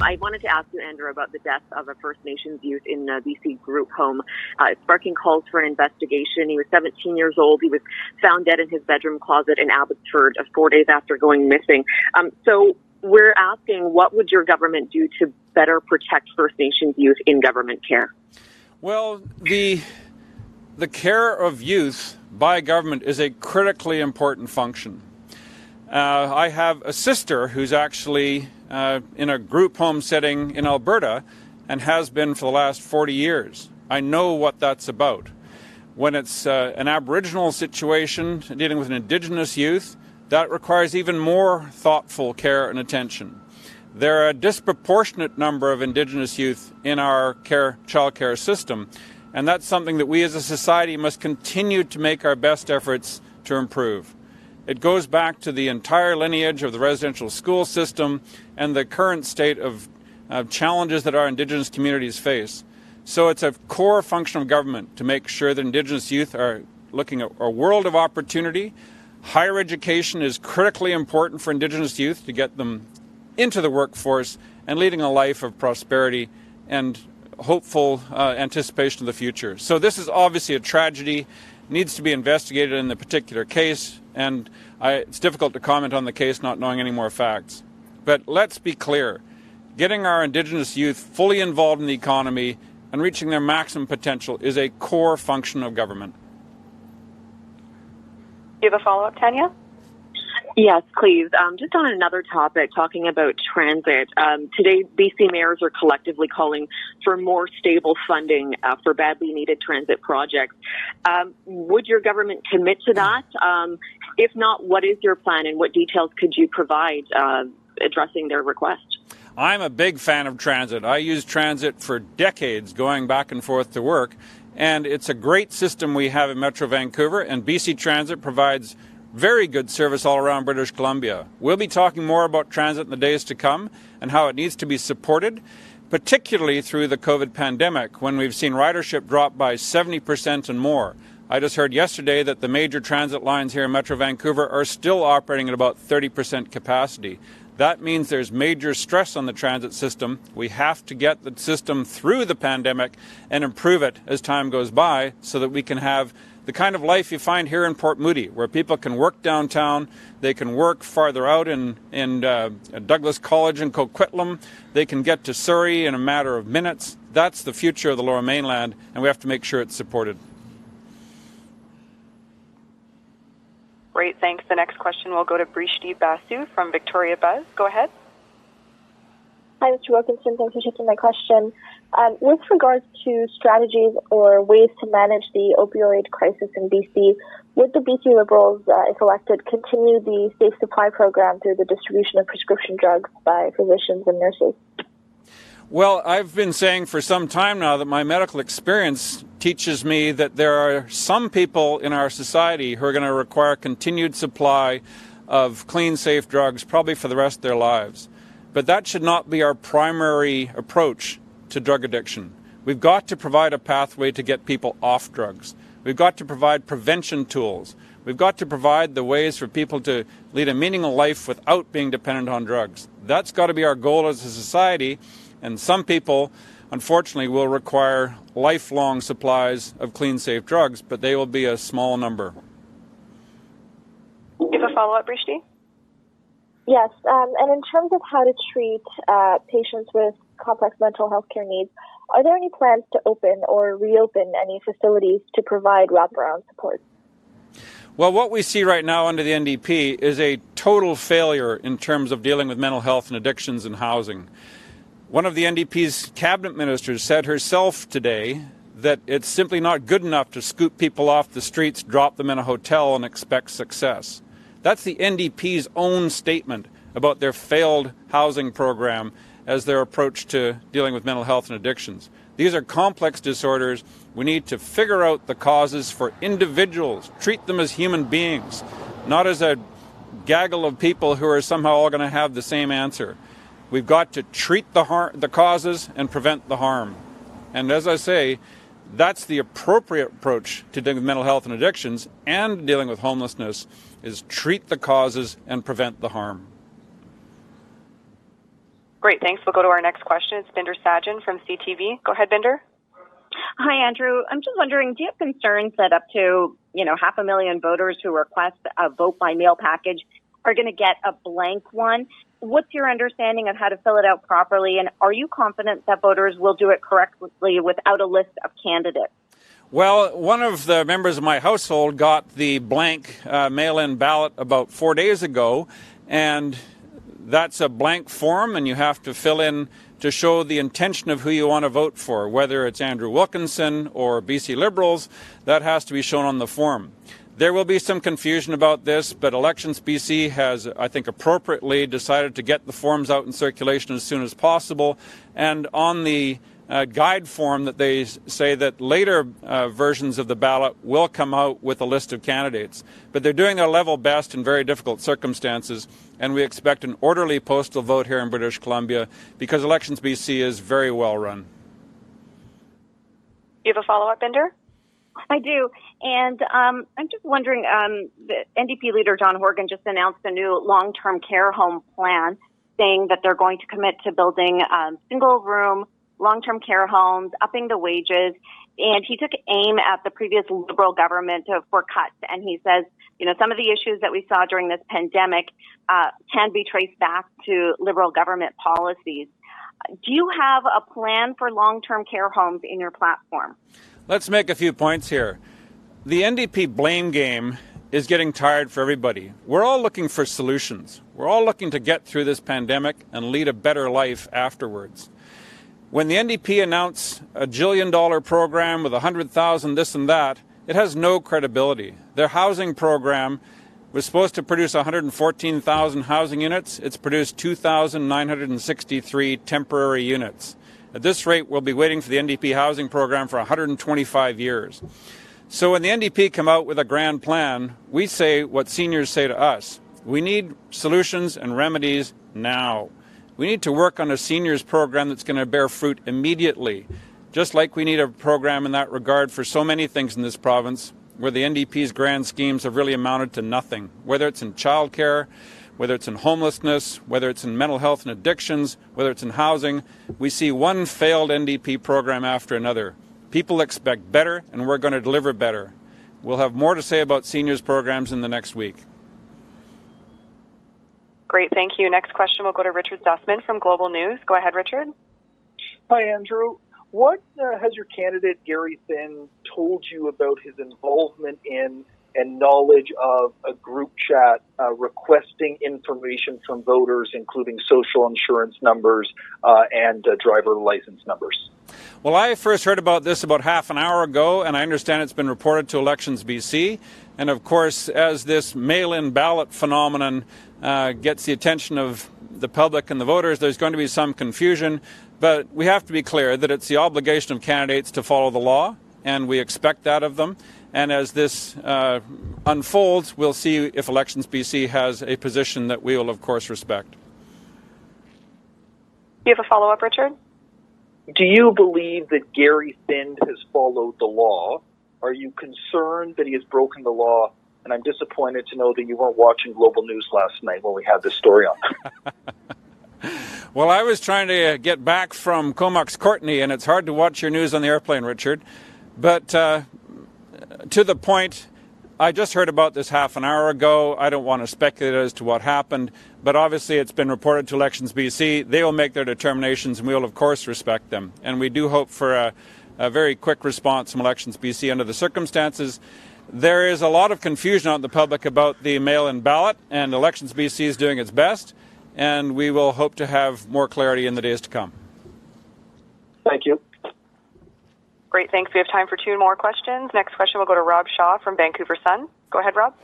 I wanted to ask you, Andrew, about the death of a First Nations youth in a BC group home. It's sparking calls for an investigation. He was 17 years old. He was found dead in his bedroom closet in Abbotsford 4 days after going missing. So we're asking, what would your government do to better protect First Nations youth in government care? Well, the care of youth by government is a critically important function. I have a sister who's actually in a group home setting in Alberta and has been for the last 40 years. I know what that's about. When it's an Aboriginal situation dealing with an Indigenous youth, that requires even more thoughtful care and attention. There are a disproportionate number of Indigenous youth in our child care system, and that's something that we as a society must continue to make our best efforts to improve. It goes back to the entire lineage of the residential school system and the current state of challenges that our Indigenous communities face. So it's a core function of government to make sure that Indigenous youth are looking at a world of opportunity. Higher education is critically important for Indigenous youth to get them into the workforce and leading a life of prosperity and hopeful anticipation of the future. So this is obviously a tragedy, needs to be investigated in the particular case, and it's difficult to comment on the case not knowing any more facts. But let's be clear, getting our Indigenous youth fully involved in the economy and reaching their maximum potential is a core function of government. Do you have a follow-up, Tanya? Yes, please. Just on another topic, talking about transit. Today, BC mayors are collectively calling for more stable funding for badly needed transit projects. Would your government commit to that? If not, what is your plan and what details could you provide addressing their request? I'm a big fan of transit. I use transit for decades going back and forth to work, and it's a great system we have in Metro Vancouver, and BC Transit provides very good service all around British Columbia. We'll be talking more about transit in the days to come and how it needs to be supported, particularly through the COVID pandemic when we've seen ridership drop by 70% and more. I just heard yesterday that the major transit lines here in Metro Vancouver are still operating at about 30% capacity. That means there's major stress on the transit system. We have to get the system through the pandemic and improve it as time goes by so that we can have the kind of life you find here in Port Moody, where people can work downtown, they can work farther out in Douglas College in Coquitlam, they can get to Surrey in a matter of minutes. That's the future of the Lower Mainland, and we have to make sure it's supported. Great, thanks. The next question will go to Brishti Basu from Victoria Buzz. Go ahead. Hi, Mr. Wilkinson. Thanks for taking my question. With regards to strategies or ways to manage the opioid crisis in BC, would the BC Liberals, if elected, continue the safe supply program through the distribution of prescription drugs by physicians and nurses? Well, I've been saying for some time now that my medical experience teaches me that there are some people in our society who are going to require continued supply of clean, safe drugs probably for the rest of their lives. But that should not be our primary approach to drug addiction. We've got to provide a pathway to get people off drugs. We've got to provide prevention tools. We've got to provide the ways for people to lead a meaningful life without being dependent on drugs. That's got to be our goal as a society, and some people, unfortunately, will require lifelong supplies of clean, safe drugs, but they will be a small number. You have a follow-up, Brishti? Yes, and in terms of how to treat patients with complex mental health care needs, are there any plans to open or reopen any facilities to provide wraparound support? Well, what we see right now under the NDP is a total failure in terms of dealing with mental health and addictions and housing. One of the NDP's cabinet ministers said herself today that it's simply not good enough to scoop people off the streets, drop them in a hotel, and expect success. That's the NDP's own statement about their failed housing program as their approach to dealing with mental health and addictions. These are complex disorders. We need to figure out the causes for individuals, treat them as human beings, not as a gaggle of people who are somehow all going to have the same answer. We've got to treat the causes and prevent the harm. And as I say, that's the appropriate approach to dealing with mental health and addictions and dealing with homelessness, is treat the causes and prevent the harm. Great, thanks. We'll go to our next question. It's Binder Sajan from CTV. Go ahead, Binder. Hi, Andrew. I'm just wondering, do you have concerns that up to, 500,000 voters who request a vote by mail package are going to get a blank one? What's your understanding of how to fill it out properly? And are you confident that voters will do it correctly without a list of candidates? Well, one of the members of my household got the blank mail-in ballot about 4 days ago, and that's a blank form, and you have to fill in to show the intention of who you want to vote for, whether it's Andrew Wilkinson or BC Liberals. That has to be shown on the form. There will be some confusion about this, but Elections BC has, I think, appropriately decided to get the forms out in circulation as soon as possible. And on the guide form that they say that later versions of the ballot will come out with a list of candidates. But they're doing their level best in very difficult circumstances, and we expect an orderly postal vote here in British Columbia because Elections BC is very well run. You have a follow-up, Binder? I do. And I'm just wondering, the NDP leader John Horgan just announced a new long-term care home plan, saying that they're going to commit to building single-room long-term care homes, upping the wages. And he took aim at the previous Liberal government for cuts. And he says, some of the issues that we saw during this pandemic can be traced back to Liberal government policies. Do you have a plan for long-term care homes in your platform? Let's make a few points here. The NDP blame game is getting tired for everybody. We're all looking for solutions. We're all looking to get through this pandemic and lead a better life afterwards. When the NDP announced a $1 jillion program with 100,000 this and that, it has no credibility. Their housing program was supposed to produce 114,000 housing units. It's produced 2,963 temporary units. At this rate, we'll be waiting for the NDP housing program for 125 years. So when the NDP come out with a grand plan, we say what seniors say to us. We need solutions and remedies now. We need to work on a seniors program that's going to bear fruit immediately, just like we need a program in that regard for so many things in this province where the NDP's grand schemes have really amounted to nothing, whether it's in childcare, whether it's in homelessness, whether it's in mental health and addictions, whether it's in housing. We see one failed NDP program after another. People expect better, and we're going to deliver better. We'll have more to say about seniors programs in the next week. Great, thank you. Next question will go to Richard Sussman from Global News. Go ahead, Richard. Hi, Andrew. What has your candidate, Gary Finn, told you about his involvement in and knowledge of a group chat requesting information from voters, including social insurance numbers and driver license numbers? Well, I first heard about this about half an hour ago, and I understand it's been reported to Elections BC. And of course, as this mail-in ballot phenomenon gets the attention of the public and the voters, there's going to be some confusion. But we have to be clear that it's the obligation of candidates to follow the law, and we expect that of them. And as this unfolds, we'll see if Elections BC has a position that we will, of course, respect. Do you have a follow-up, Richard? Do you believe that Gary Finn has followed the law? Are you concerned that he has broken the law? And I'm disappointed to know that you weren't watching Global News last night when we had this story on. Well, I was trying to get back from Comox Courtney, and it's hard to watch your news on the airplane, Richard. But to the point, I just heard about this half an hour ago. I don't want to speculate as to what happened, but obviously it's been reported to Elections BC. They will make their determinations, and we will, of course, respect them. And we do hope for a very quick response from Elections BC under the circumstances. There is a lot of confusion out in the public about the mail-in ballot, and Elections BC is doing its best, and we will hope to have more clarity in the days to come. Thank you. Great, thanks. We have time for two more questions. Next question will go to Rob Shaw from Vancouver Sun. Go ahead, Rob.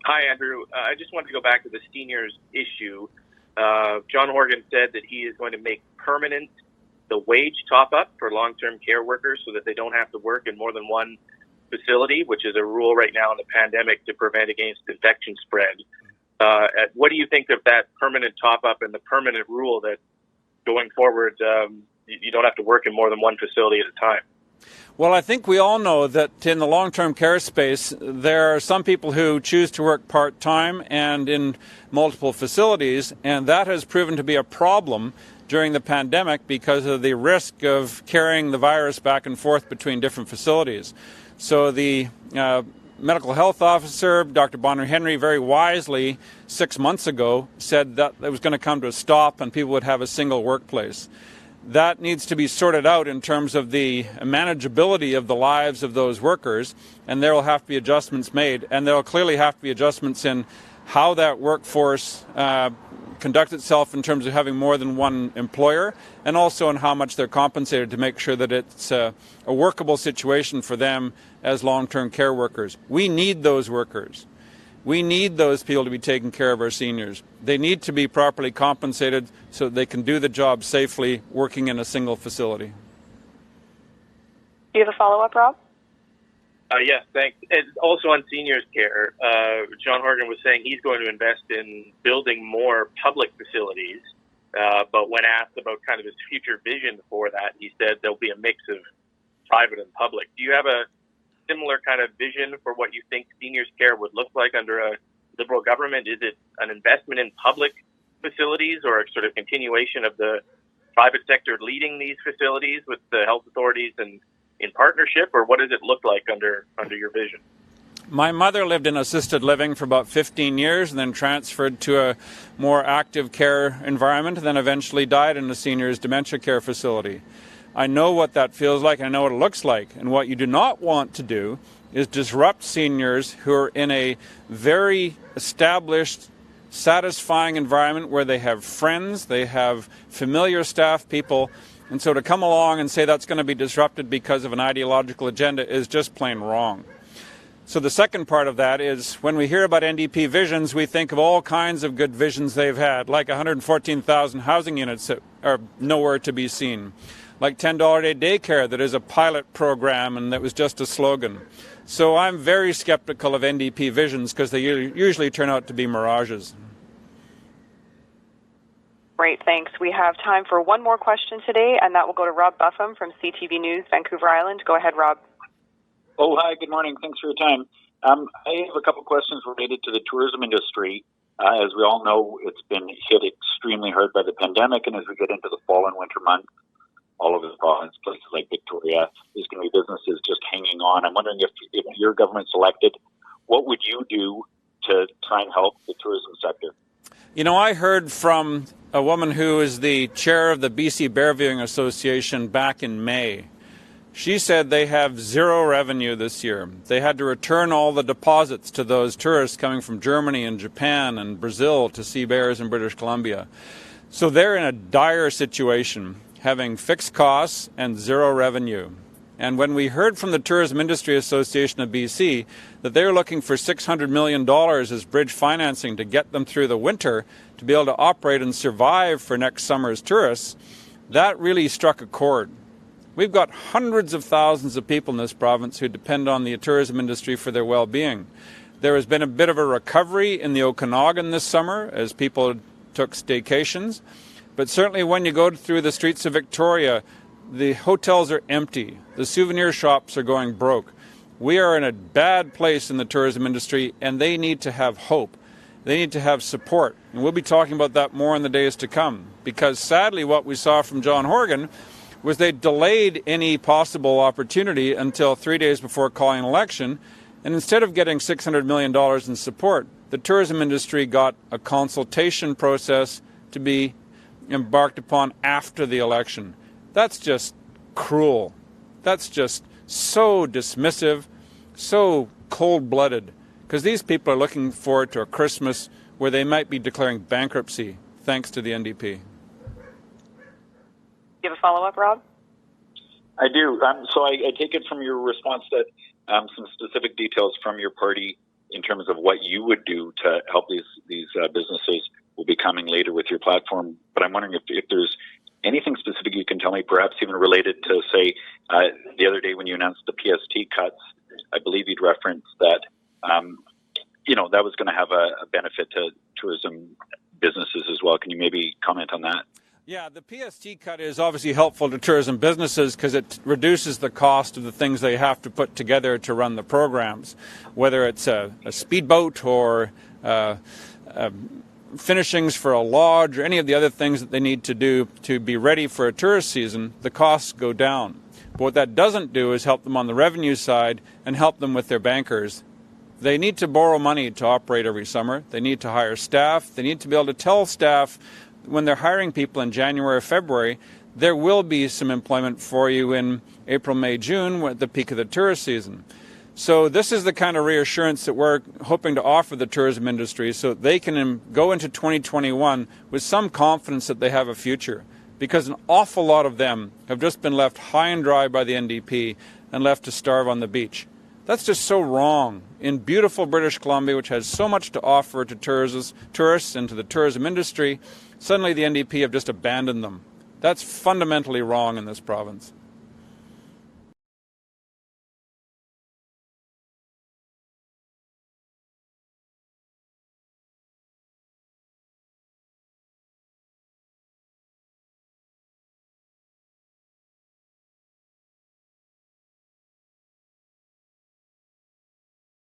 Hi, Andrew. I just wanted to go back to the seniors issue. John Horgan said that he is going to make permanent the wage top-up for long-term care workers so that they don't have to work in more than one facility, which is a rule right now in the pandemic to prevent against infection spread. What do you think of that permanent top-up and the permanent rule that going forward you don't have to work in more than one facility at a time? Well, I think we all know that in the long-term care space, there are some people who choose to work part-time and in multiple facilities, and that has proven to be a problem during the pandemic because of the risk of carrying the virus back and forth between different facilities. So the medical health officer, Dr. Bonner Henry, very wisely 6 months ago said that it was going to come to a stop and people would have a single workplace. That needs to be sorted out in terms of the manageability of the lives of those workers, and there will have to be adjustments made, and there will clearly have to be adjustments in how that workforce conducts itself in terms of having more than one employer, and also in how much they're compensated to make sure that it's a workable situation for them as long-term care workers. We need those workers. We need those people to be taking care of our seniors. They need to be properly compensated so that they can do the job safely working in a single facility. Do you have a follow-up, Rob? Yes, thanks. And also on seniors care, John Horgan was saying he's going to invest in building more public facilities, but when asked about kind of his future vision for that, he said there'll be a mix of private and public. Do you have a similar kind of vision for what you think seniors care would look like under a Liberal government? Is it an investment in public facilities or a sort of continuation of the private sector leading these facilities with the health authorities and in partnership, or what does it look like under your vision? My mother lived in assisted living for about 15 years and then transferred to a more active care environment and then eventually died in a seniors dementia care facility. I know what that feels like, I know what it looks like, and what you do not want to do is disrupt seniors who are in a very established, satisfying environment where they have friends, they have familiar staff people, and so to come along and say that's going to be disrupted because of an ideological agenda is just plain wrong. So the second part of that is when we hear about NDP visions, we think of all kinds of good visions they've had, like 114,000 housing units that are nowhere to be seen, like $10 a day daycare that is a pilot program and that was just a slogan. So I'm very skeptical of NDP visions because they usually turn out to be mirages. Great, thanks. We have time for one more question today, and that will go to Rob Buffum from CTV News, Vancouver Island. Go ahead, Rob. Oh, hi, good morning. Thanks for your time. I have a couple questions related to the tourism industry. As we all know, it's been hit extremely hard by the pandemic, and as we get into the fall and winter months, all over the province, places like Victoria, there's going to be businesses just hanging on. I'm wondering if your government's elected, what would you do to try and help the tourism sector? You know, I heard from a woman who is the chair of the BC Bear Viewing Association back in May. She said they have zero revenue this year. They had to return all the deposits to those tourists coming from Germany and Japan and Brazil to see bears in British Columbia. So they're in a dire situation, having fixed costs and zero revenue. And when we heard from the Tourism Industry Association of BC that they were looking for $600 million as bridge financing to get them through the winter to be able to operate and survive for next summer's tourists, that really struck a chord. We've got hundreds of thousands of people in this province who depend on the tourism industry for their well-being. There has been a bit of a recovery in the Okanagan this summer as people took staycations. But certainly when you go through the streets of Victoria, the hotels are empty. The souvenir shops are going broke. We are in a bad place in the tourism industry, and they need to have hope. They need to have support. And we'll be talking about that more in the days to come. Because sadly, what we saw from John Horgan was they delayed any possible opportunity until 3 days before calling an election. And instead of getting $600 million in support, the tourism industry got a consultation process to be embarked upon after the election. That's just cruel. That's just so dismissive, so cold-blooded, because these people are looking forward to a Christmas where they might be declaring bankruptcy thanks to the NDP. You have a follow-up, Rob? I do. So I take it from your response that some specific details from your party in terms of what you would do to help these businesses will be coming later with your platform. But I'm wondering if there's anything specific you can tell me, perhaps even related to, say, the other day when you announced the PST cuts, I believe you'd referenced that, that was going to have a benefit to tourism businesses as well. Can you maybe comment on that? Yeah, Yeah, the PST cut is obviously helpful to tourism businesses because it reduces the cost of the things they have to put together to run the programs, whether it's a speedboat or finishings for a lodge or any of the other things that they need to do to be ready for a tourist season. The costs go down. But what that doesn't do is help them on the revenue side and help them with their bankers. They need to borrow money to operate every summer. They need to hire staff. They need to be able to tell staff when they're hiring people in January or February, there will be some employment for you in April, May, June, at the peak of the tourist season. So this is the kind of reassurance that we're hoping to offer the tourism industry so that they can go into 2021 with some confidence that they have a future. Because an awful lot of them have just been left high and dry by the NDP and left to starve on the beach. That's just so wrong. In beautiful British Columbia, which has so much to offer to tourists and to the tourism industry, suddenly the NDP have just abandoned them. That's fundamentally wrong in this province.